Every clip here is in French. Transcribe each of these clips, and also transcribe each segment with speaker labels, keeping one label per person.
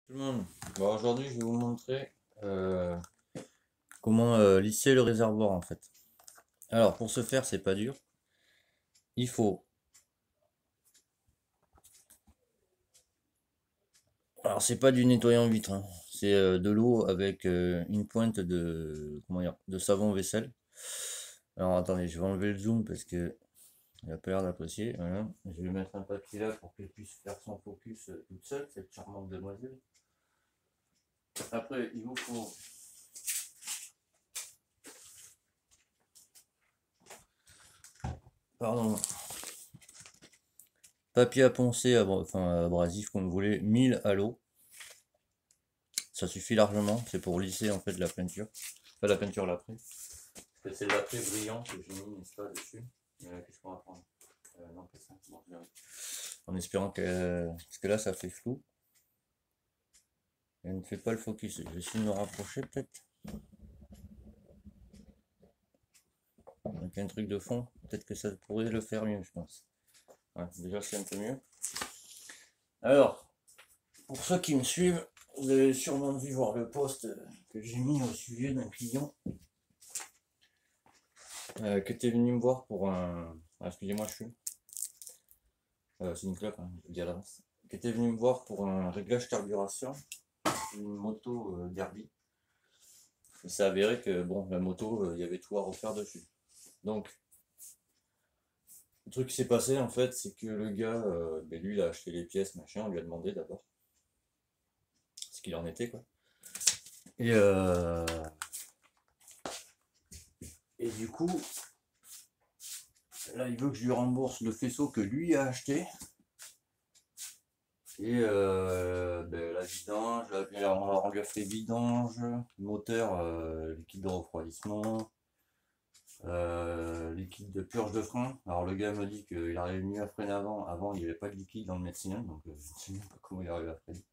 Speaker 1: Tout le monde. Bon, aujourd'hui, je vais vous montrer comment lisser le réservoir en fait. Alors, pour ce faire, c'est pas dur. Il faut. Alors, c'est pas du nettoyant vitre, hein. C'est de l'eau avec une pointe de comment dire, de savon vaisselle. Alors, attendez, je vais enlever le zoom parce que il a pas l'air d'apprécier. Voilà. Je vais mettre un papier là pour qu'elle puisse faire son focus toute seule, cette charmante demoiselle. Après, il vous faut. Pardon. Papier à poncer, enfin abrasif comme vous voulez, 1000 à l'eau. Ça suffit largement, c'est pour lisser en fait la peinture. Pas la peinture l'après. C'est l'après brillant que j'ai mis, n'est-ce pas, dessus. Qu'est-ce qu'on va prendre non, pas ça. Bon, en espérant que. Parce que là ça fait flou. Elle ne fait pas le focus. Je vais essayer de me rapprocher peut-être. Avec un truc de fond, peut-être que ça pourrait le faire mieux, je pense. Ouais, déjà c'est un peu mieux. Alors, pour ceux qui me suivent, vous avez sûrement dû voir le post que j'ai mis au sujet d'un client qui était venu me voir pour un. Ah, excusez-moi, je fume. C'est une clope, hein, je le dis à l'avance. Qui était venu me voir pour un réglage carburation d'une moto Derby. Il s'est avéré que bon, la moto, il y avait tout à refaire dessus. Donc, le truc qui s'est passé en fait, c'est que le gars, ben, lui, il a acheté les pièces, machin, on lui a demandé d'abord ce qu'il en était, quoi. Et, euh, et du coup, là, il veut que je lui rembourse le faisceau que lui a acheté. Et ben, la vidange, on lui a fait vidange, moteur, liquide de refroidissement, liquide de purge de frein. Alors le gars me dit qu'il arrive mieux à freiner avant. Avant, il n'y avait pas de liquide dans le médecin, donc je ne sais même pas comment il arrive à freiner.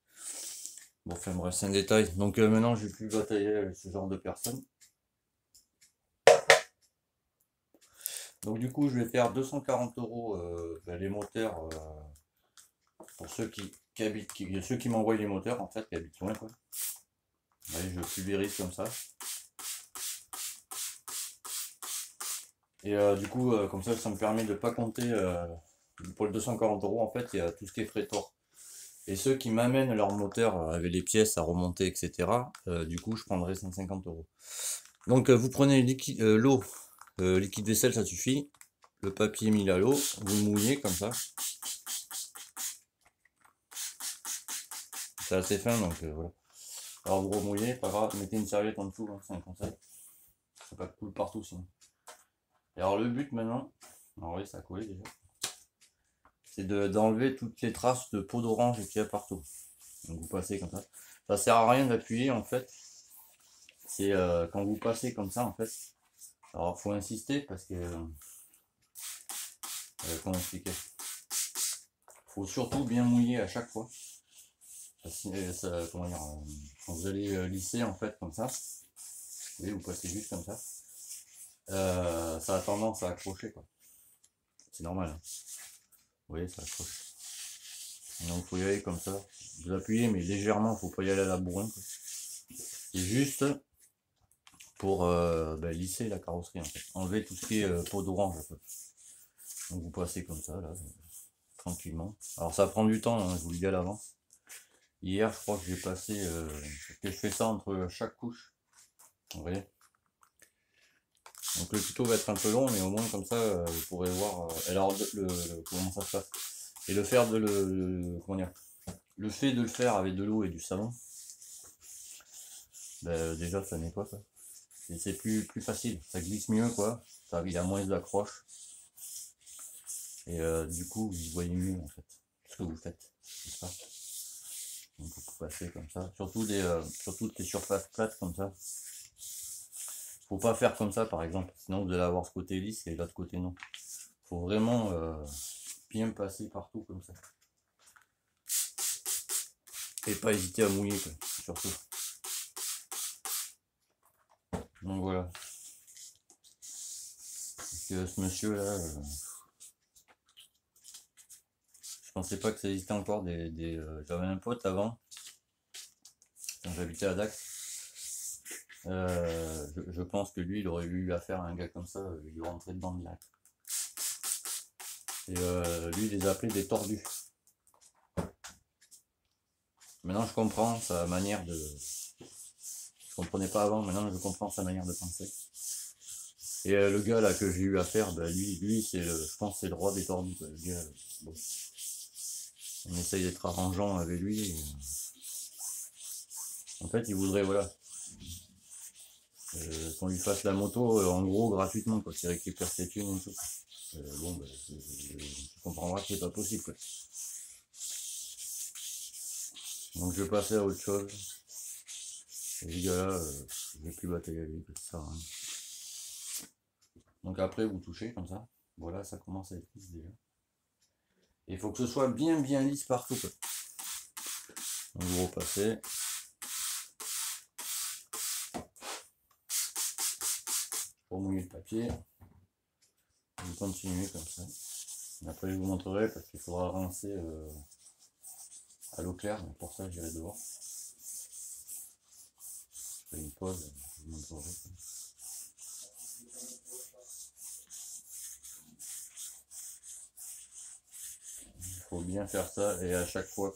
Speaker 1: Bon, enfin bref, c'est un détail. Donc maintenant, je ne vais plus batailler avec ce genre de personnes. Donc du coup, je vais faire 240 euros ben, les moteurs pour ceux qui habitent, ceux qui m'envoient les moteurs en fait, qui habitent loin quoi. Allez, je pulvérise comme ça. Et du coup, comme ça me permet de ne pas compter pour les 240 euros en fait, il y a tout ce qui est frais de port. Et ceux qui m'amènent leur moteur avec les pièces à remonter, etc., du coup, je prendrai 150 euros. Donc, vous prenez l'eau, liquide vaisselle, ça suffit. Le papier mis à l'eau, vous le mouillez comme ça. C'est assez fin, donc voilà. Alors, vous remouillez, pas grave, mettez une serviette en dessous, hein, c'est un conseil. Ça pas coule partout sinon. Et alors, le but maintenant, alors oui, ça a collé déjà, c'est d'enlever toutes les traces de peau d'orange qu'il y a partout. Donc, vous passez comme ça. Ça sert à rien d'appuyer en fait. C'est quand vous passez comme ça en fait. Alors faut insister parce que comment expliquer. Faut surtout bien mouiller à chaque fois. Comment dire, quand vous allez lisser en fait comme ça, vous voyez, vous passez juste comme ça. Ça a tendance à accrocher quoi. C'est normal. Hein. Vous voyez, ça accroche. Donc faut y aller comme ça. Vous appuyez mais légèrement, faut pas y aller à la bourrin. C'est juste pour lisser la carrosserie en fait. Enlever tout ce qui est peau d'orange. Donc vous passez comme ça là, tranquillement. Alors ça prend du temps, hein, je vous le dis à l'avance. Hier je crois que j'ai passé, que je fais ça entre chaque couche. Vous voyez. Donc le tuto va être un peu long, mais au moins comme ça vous pourrez voir alors comment ça se passe. Et le faire comment dire, le fait de le faire avec de l'eau et du savon, ben, déjà ça nettoie ça. C'est plus facile, ça glisse mieux quoi, ça, il y a moins d'accroche. Et du coup vous voyez mieux en fait ce que vous faites, n'est-ce pas? Donc vous passez comme ça, surtout sur toutes les surfaces plates comme ça. Faut pas faire comme ça par exemple, sinon vous allez avoir ce côté lisse et l'autre côté non. Faut vraiment bien passer partout comme ça. Et pas hésiter à mouiller quoi, surtout. Donc voilà. Parce que ce monsieur là, je pensais pas que ça existait encore j'avais un pote avant, quand j'habitais à Dax. Je pense que lui, il aurait eu affaire à un gars comme ça, il lui rentrait dedans de là. Et lui, il les appelait des tordus. Maintenant, je comprends sa manière de... Je comprenais pas avant, maintenant je comprends sa manière de penser. Et le gars là que j'ai eu affaire, bah, lui c'est je pense c'est le roi des tordus. Quoi. Le gars, bon. On essaye d'être arrangeant avec lui. Et, en fait, il voudrait, voilà, qu'on lui fasse la moto, en gros, gratuitement, quoi, qu'il récupère ses thunes et tout. Bon, bah, tu comprendras que c'est pas possible, quoi. Donc, je vais passer à autre chose. Et les gars-là, je vais plus batailler avec eux, ça. Hein. Donc, après, vous touchez comme ça. Voilà, ça commence à être lisse déjà. Et il faut que ce soit bien lisse partout, quoi. Donc, vous repassez. Pour mouiller le papier. Vous continuez comme ça. Et après je vous montrerai parce qu'il faudra rincer à l'eau claire, mais pour ça j'irai dehors. Je fais une pause, je vous montrerai. Il faut bien faire ça et à chaque fois,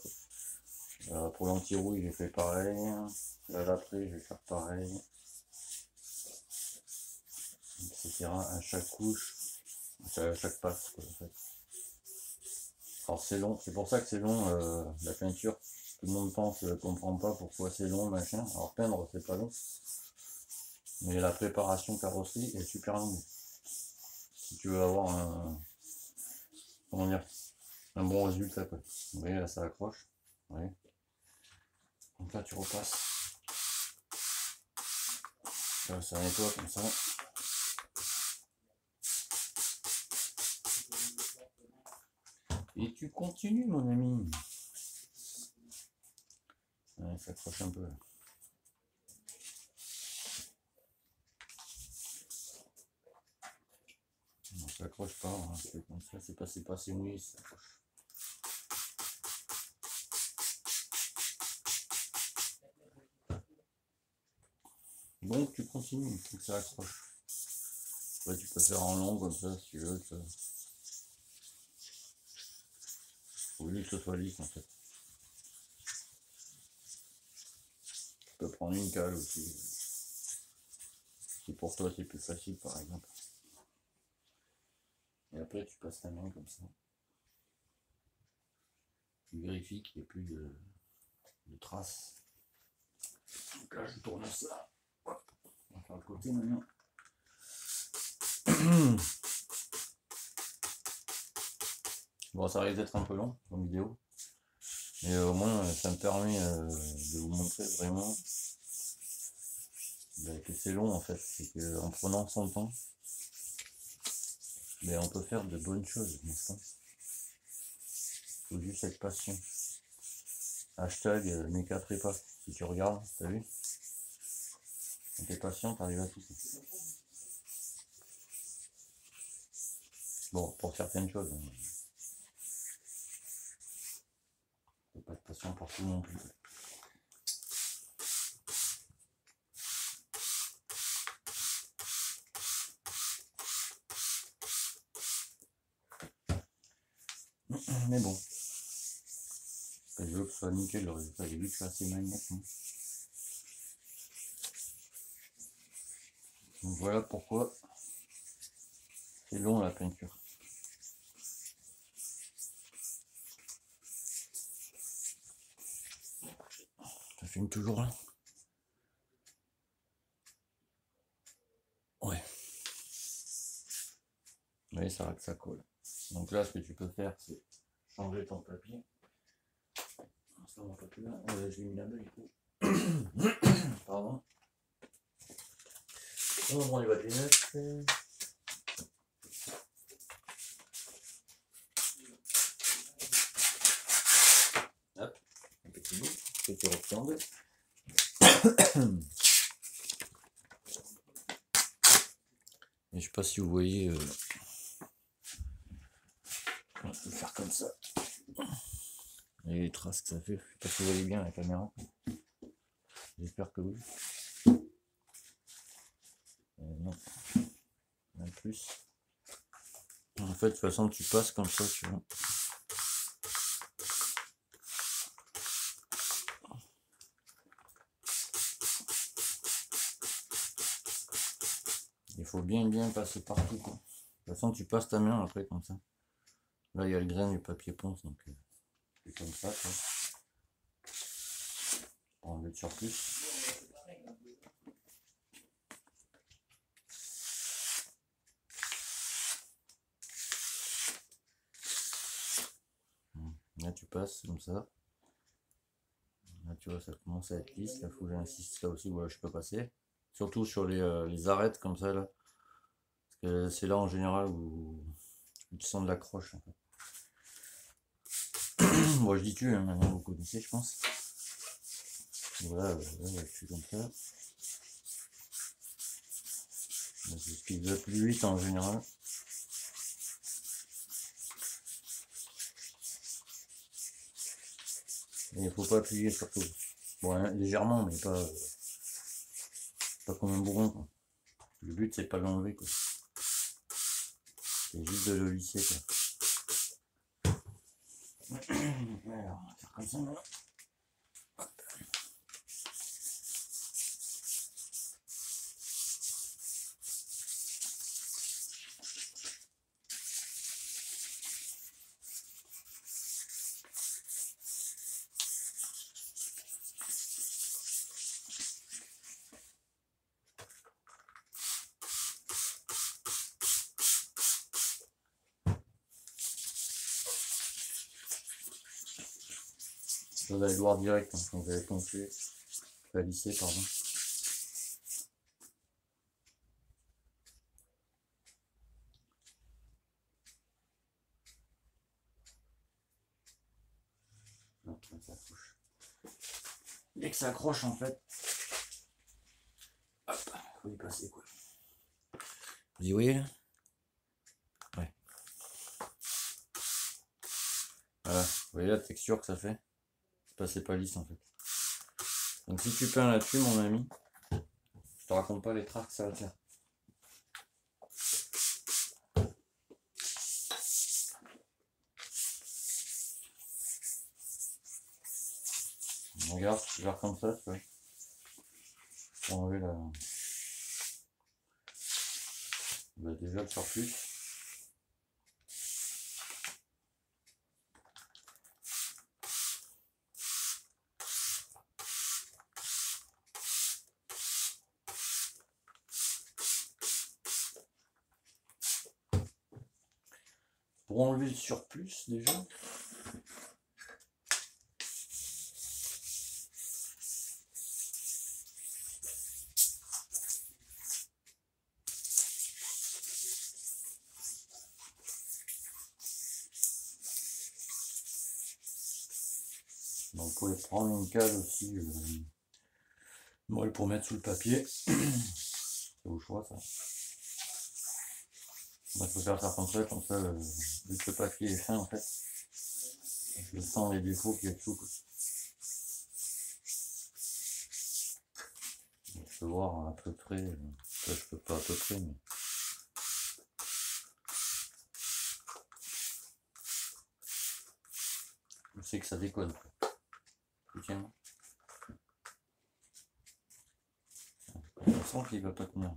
Speaker 1: pour l'anti-rouille j'ai fait pareil, là l'après je vais faire pareil, etc. À chaque couche, à chaque passe quoi, en fait. Alors c'est long, c'est pour ça que c'est long la peinture. Tout le monde pense, comprend pas pourquoi c'est long, machin. Alors peindre c'est pas long, mais la préparation carrosserie est super longue. Si tu veux avoir comment dire, un bon résultat quoi. Vous voyez là ça accroche. Vous voyez. Donc là tu repasses. Là, ça nettoie comme ça. Et tu continues mon ami. Ouais, ça accroche un peu là. Non, ça accroche pas, hein. C'est comme ça, c'est pas assez mouillé, ça accroche. Donc tu continues, il faut que ça accroche. Ouais, tu peux faire en long comme ça si tu veux. Ça. Faut juste que ce soit lisse en fait. Tu peux prendre une cale aussi. Si pour toi c'est plus facile par exemple. Et après tu passes ta main comme ça. Tu vérifies qu'il n'y ait plus de traces. Donc là je tourne ça. Hop. On va faire le côté maintenant. Bon, ça risque d'être un peu long comme vidéo, mais au moins ça me permet de vous montrer vraiment que c'est long en fait. C'est qu'en prenant son temps, on peut faire de bonnes choses, n'est-ce pas? Il faut juste être patient. Hashtag mes 4 pas. Si tu regardes, t'as vu? Quand t'es patient, t'arrives à tout. Bon, pour certaines choses. Hein. Faut pas être patient pour tout non plus. Mais bon. Je veux que ce soit nickel le résultat. J'ai vu que je suis assez maniaque. Hein. Donc voilà pourquoi c'est long la peinture. Ça filme toujours là? Ouais. Oui, ça va que ça colle. Donc là, ce que tu peux faire, c'est changer ton papier. Ça va pas plus là. J'ai mis la main du coup. Pardon. On va prendre les papiers. Hop, un petit bout que tu rectangles. Et je sais pas si vous voyez. On va le faire comme ça. Et les traces que ça fait, je sais pas si vous voyez bien la caméra. J'espère que oui. Non, même plus. En fait, de toute façon, tu passes comme ça, tu vois. Il faut bien passer partout, quoi. De toute façon, tu passes ta main après comme ça. Là, il y a le grain du papier ponce, donc c'est comme ça, quoi. Pour enlever le surplus. Là, tu passes comme ça. Là, tu vois, ça commence à être lisse. Là, faut que j'insiste là aussi. Voilà, je peux passer. Surtout sur les arêtes comme ça, là. Parce que c'est là en général où tu sens de la croche, en fait. Moi, je dis tu, hein, maintenant vous connaissez, je pense. Voilà, là, je suis comme ça. C'est ce qui va plus vite en général. Et il faut pas appuyer surtout. Bon, hein, légèrement, mais pas comme un bourron, quoi. Le but c'est pas de l'enlever, quoi. C'est juste de le lisser, quoi. Alors, on va faire comme ça maintenant. Vous allez le voir direct, hein, quand vous allez poncer, lisser, pardon. Donc, ça accroche. Dès que ça accroche, en fait, hop, faut y passer, quoi. Vous y voyez là? Ouais. Voilà, vous voyez la texture que ça fait? C'est pas lisse en fait. Donc si tu peins là-dessus, mon ami, je te raconte pas les traces que ça va te faire. Regarde, tu vas comme ça, tu vois. Pour enlever la... Bah, déjà le surplus. Pour enlever le surplus déjà. Donc vous pouvez prendre une cale aussi, molle pour mettre sous le papier. C'est au choix ça. Il faut faire ça comme ça, vu que le papier est fin en fait. Je sens les défauts qu'il y a dessous, quoi. Je peux voir à peu près, je peux pas à peu près, mais je sais que ça déconne. Tiens. On sent qu'il va pas tenir.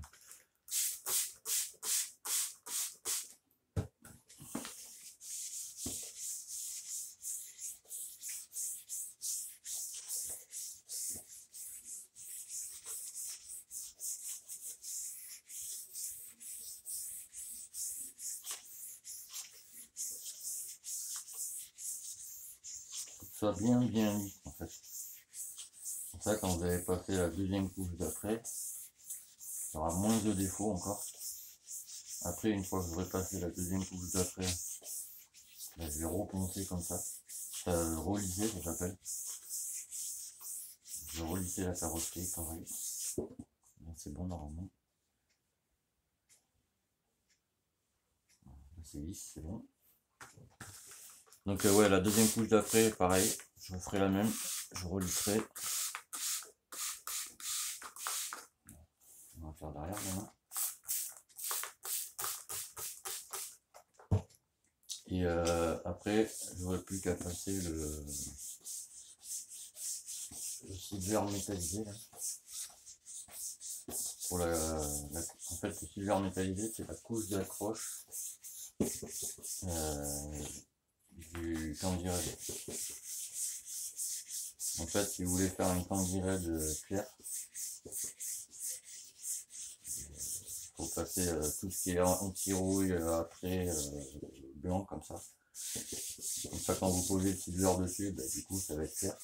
Speaker 1: Soit bien lit en fait. Pour ça, quand vous avez passé la deuxième couche d'après, il y aura moins de défauts encore. Après, une fois que j'aurai passé la deuxième couche d'après, ben, je vais reponcer comme ça. Relisser, ça s'appelle. Je vais relisser la carrosserie, pareil. C'est bon normalement. C'est lisse, c'est bon. Donc ouais, la deuxième couche d'après, pareil, je ferai la même, je relisserai. faire derrière maintenant. Et après, j'aurais plus qu'à passer le silver métallisé là. Pour en fait, le silver métallisé, c'est la couche d'accroche du candy-red. En fait, si vous voulez faire un candy-red clair, il faut passer tout ce qui est anti-rouille après blanc comme ça. Comme ça, quand vous posez le silver dessus, bah, du coup, ça va être clair.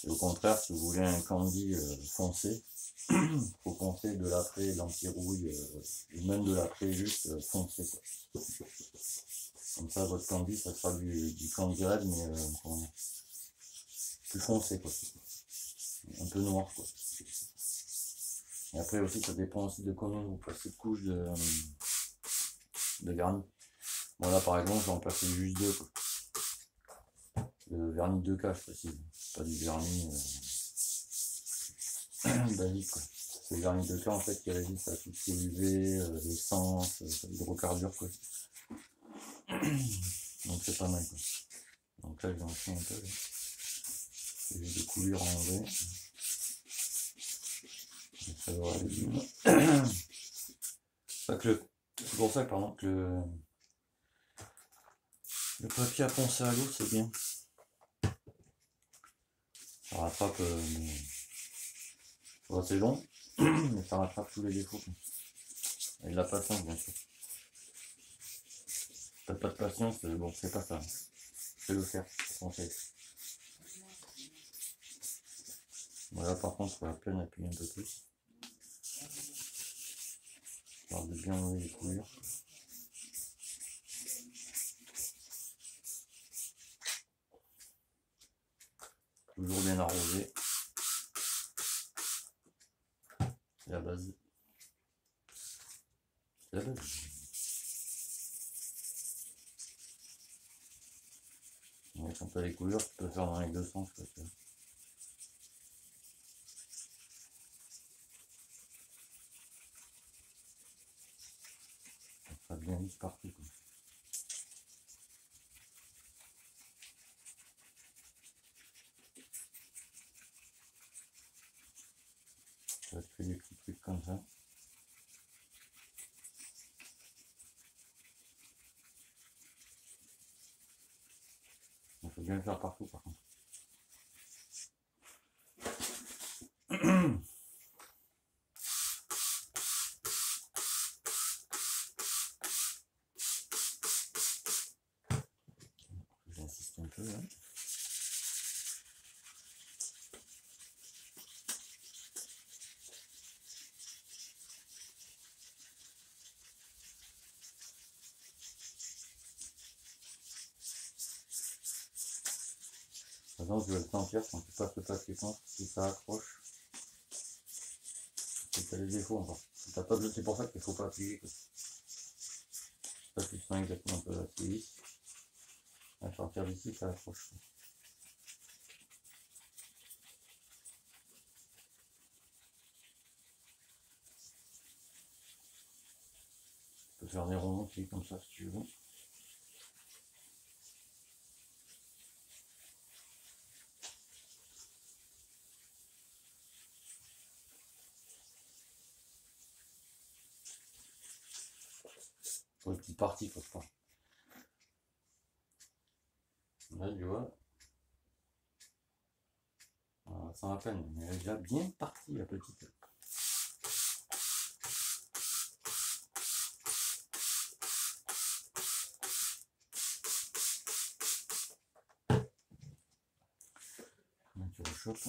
Speaker 1: Et au contraire, si vous voulez un candy foncé, il faut foncer de l'après l'anti-rouille, ou même de l'après juste foncé, quoi. Comme ça, votre candy, ça sera du candy red, mais plus foncé, quoi. Un peu noir, quoi. Et après aussi, ça dépend aussi de comment vous passez de couche de vernis. Bon là, par exemple, j'en passais juste 2, quoi. Le vernis 2K, je précise. Pas du vernis basique, quoi. C'est le vernis 2K en fait qui résiste à tout ce qui est UV, l'essence, l'hydrocarbure, quoi. Donc c'est pas mal, quoi. Donc là, je vais en faire un peu. J'ai des coulures enlevées. Ça devrait aller bien. C'est pour ça pardon, que le papier à poncer à l'eau, c'est bien. Ça rattrape. C'est long, mais ça rattrape tous les défauts. Et de la patience, bien sûr. T'as pas de patience, bon, c'est pas ça. Fais le faire, conseil. Voilà, par contre, faut à peine appuyer un peu plus. Histoire de bien enlever les coulures. Toujours bien arrosé. C'est la base. C'est la base. Ouais, quand t'as les coulures, tu peux faire dans les deux sens. Quoi, ça sera bien lisse partout. Quoi. Ça te fait des petits trucs comme ça. Il faut bien le faire partout par contre. J'insiste un peu là. Par exemple, je vais le sentir quand tu passes le papier peint, si ça accroche. C'est que t'as les défauts encore. C'est pour ça qu'il ne faut pas appuyer. Ça, tu sens exactement un peu la lisse. À partir d'ici, ça accroche. Tu peux faire des ronds aussi comme ça si tu veux. Pour les petites parties, faut pas. Là, tu vois. Sans la peine, mais elle est déjà bien partie la petite. Tu rechopes.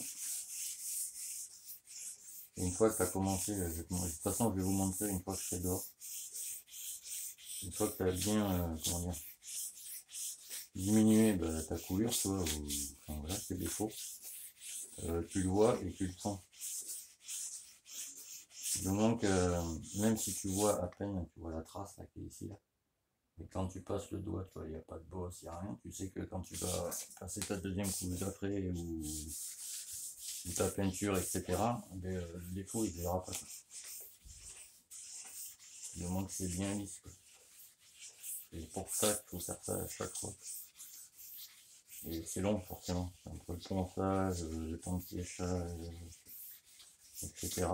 Speaker 1: Et une fois que tu as commencé, de toute façon je vais vous montrer une fois que je serai dehors. Une fois que tu as bien comment dire, diminué ta coulure, tu vois, enfin voilà, tes défauts, tu le vois et tu le sens. Donc même si tu vois à peine, tu vois la trace là, qui est ici là. Et quand tu passes le doigt, tu vois, il n'y a pas de bosse, il n'y a rien. Tu sais que quand tu vas passer ta deuxième couche d'après ou ou ta peinture, etc., le défaut il verra pas. Du moment que c'est bien lisse, quoi. Et pour ça qu'il faut faire ça à chaque fois. Et c'est long forcément, entre le ponçage, le temps de séchage, etc.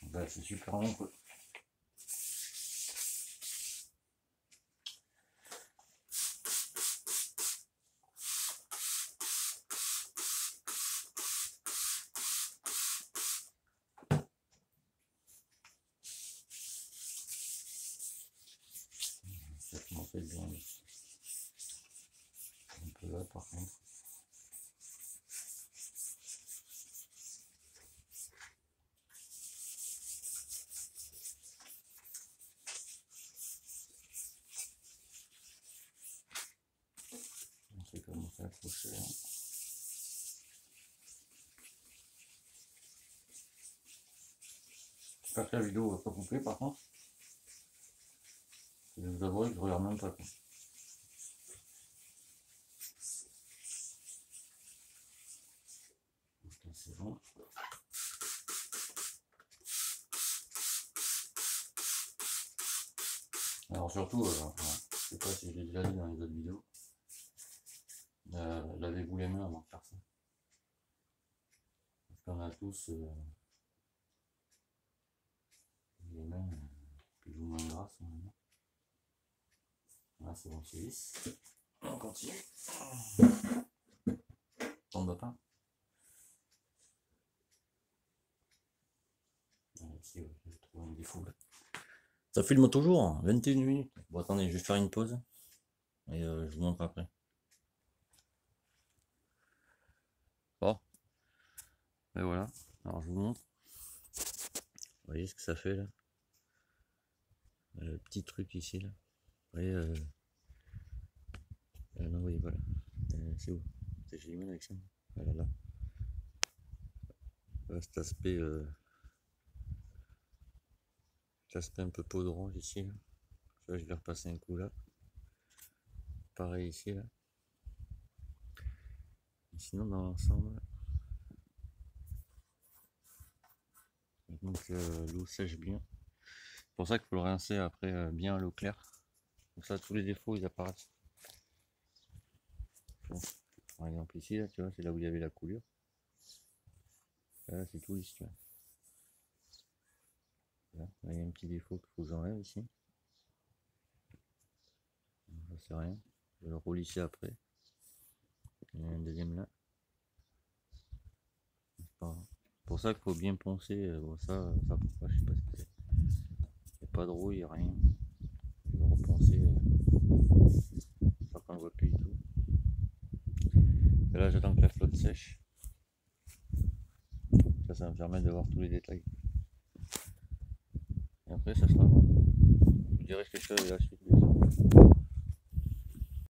Speaker 1: Ben, c'est super long, quoi. Ça m'en fait bien. Un peu là par contre. On sait comment ça accrocher. J'espère que la vidéo va pas couper par contre. Je vous avoue que je regarde même pas, quoi. C'est bon. Alors surtout, je sais pas si je l'ai déjà dit dans les autres vidéos, lavez-vous les mains avant de faire ça. Parce qu'on a tous les mains plus ou moins grasses. Là c'est bon, c'est lisse. On continue. Tombe pas. Ici, ouais, j'ai trouvé un défaut là. Ça filme toujours, 21 minutes. Bon attendez, je vais faire une pause. Et je vous montre après. Bon. Et voilà. Alors je vous montre. Vous voyez ce que ça fait là. Le petit truc ici là. Vous voyez non oui voilà. C'est où? J'ai du mal avec ça. Voilà là. Là, cet aspect un peu peau d'orange ici là. Là, je vais repasser un coup là. Pareil ici là. Et sinon dans l'ensemble. Donc l'eau sèche bien. C'est pour ça qu'il faut le rincer après bien à l'eau claire. Comme ça tous les défauts ils apparaissent. Par exemple ici là, tu vois, c'est là où il y avait la coulure. Là c'est tout lisse. Là, il y a un petit défaut qu'il faut que j'enlève ici. Ça c'est rien. Je vais le relisser après. Il y en a un deuxième là. C'est pour ça qu'il faut bien poncer. Bon, ça pourquoi je sais pas ce que c'est. Il n'y a pas de rouille, il n'y a rien. Je vais reponcer. Ça qu'on ne voit plus du tout. Et là j'attends que la flotte sèche. Ça va me permettre de voir tous les détails. Et après ça sera bon. Je vous dirai ce que je fais avec la suite.